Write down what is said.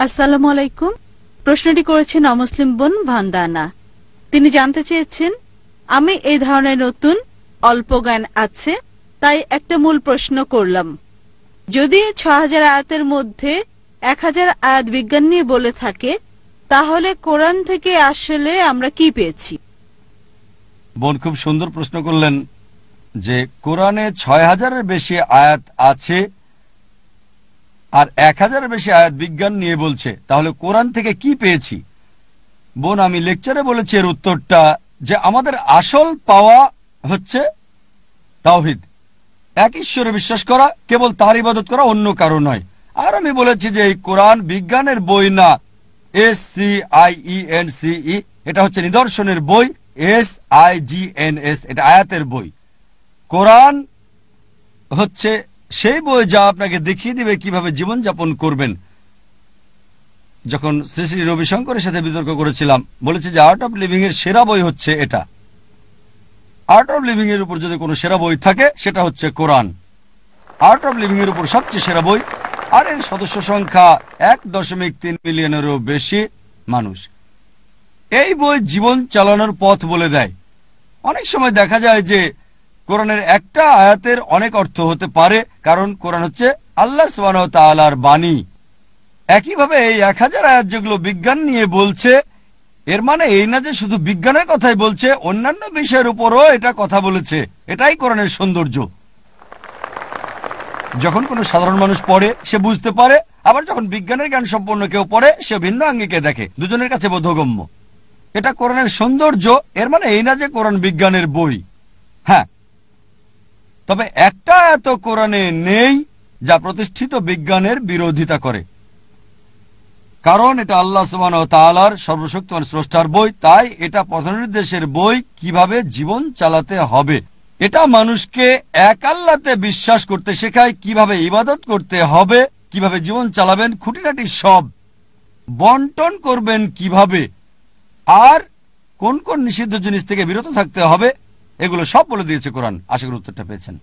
আসসালামু আলাইকুম। প্রশ্নটি করেছেন অমুসলিম বোন ভান্দানা। তিনি জানতে চেয়েছেন, আমি এই ধরনের নতুন অল্প জ্ঞান আছে, তাই একটা মূল প্রশ্ন করলাম। যদি ৬০০০ আয়াতের মধ্যে ১০০০ আয়াত বিজ্ঞান নিয়ে বলে থাকে, তাহলে কোরআন থেকে আসলে আমরা কি পেয়েছি? বোন খুব সুন্দর প্রশ্ন করলেন যে কোরআনে ৬০০০-এর বেশি আয়াত আছে আর ১০০০-এর বেশি আয়াত বিজ্ঞান নিয়ে বলছে, তাহলে কোরআন থেকে কি পেয়েছি? বোন, আমি লেকচারে বলেছি এর উত্তরটা যে আমাদের আসল পাওয়া হচ্ছে তাওহীদ, এক ঈশ্বরে বিশ্বাস করা, কেবল তার ইবাদত করা, অন্য কারো নয়। আর আমি বলেছি যে এই কোরআন বিজ্ঞানের বই না, SCIENCE, এটা হচ্ছে নিদর্শনের বই, SIGNS এটা আয়াতের বই। কোরআন হচ্ছে সেই বই যা আপনাকে দেখিয়ে দিবে কিভাবে জীবনযাপন করবেন। যখন শ্রী শ্রী রবিশঙ্করের সাথে বিতর্ক করেছিলাম, বলেছি যে আর্ট অফ লিভিং এর সেরা বই হচ্ছে এটা। আর্ট অফ লিভিং এর উপর যদি কোনো সেরা বই থাকে সেটা হচ্ছে কোরআন। আর্ট অফ লিভিং এর উপর সবচেয়ে সেরা বই, আর এর সদস্য সংখ্যা ১.৩ মিলিয়নেরও বেশি মানুষ। এই বই জীবন চালানোর পথ বলে দেয়। অনেক সময় দেখা যায় যে কোরআনের একটা আয়াতের অনেক অর্থ হতে পারে, কারণ কোরআন হচ্ছে আল্লাহ সুবহানাহু ওয়া তাআলার বাণী। একইভাবে এই ১০০০ আয়াত যেগুলো বিজ্ঞান নিয়ে বলছে, এর মানে এই না যে শুধু বিজ্ঞানের কথাই বলছে, অন্যান্য বিষয়ের উপরও এটা কথা বলেছে। এটাই কোরআনের সৌন্দর্য। যখন কোনো সাধারণ মানুষ পড়ে সে বুঝতে পারে, আবার যখন বিজ্ঞানের জ্ঞান সম্পন্ন কেউ পড়ে সে ভিন্ন আঙ্গিকে দেখে, দুজনের কাছে বোধগম্য। এটা কোরআনের সৌন্দর্য। এর মানে এই না যে কোরআন বিজ্ঞানের বই। হ্যাঁ, তবে একটা এত কোরআনে নেই যা প্রতিষ্ঠিত বিজ্ঞানের বিরোধিতা করে, কারণ এটা আল্লাহ সুবহানাহু ওয়া তাআলার সর্বশক্তিমান স্রষ্টার বই। তাই এটা পথনির্দেশের বই, কিভাবে জীবন চালাতে হবে। এটা মানুষকে এক আল্লাহতে বিশ্বাস করতে শেখায়, কিভাবে ইবাদত করতে হবে, কিভাবে জীবন চালাবেন, খুঁটিনাটি সব, বন্টন করবেন কিভাবে, আর কোন কোন নিষিদ্ধ জিনিস থেকে বিরত থাকতে হবে, এগুলো সব বলে দিয়েছে কোরআন। আশা করি উত্তরটা পেয়েছেন।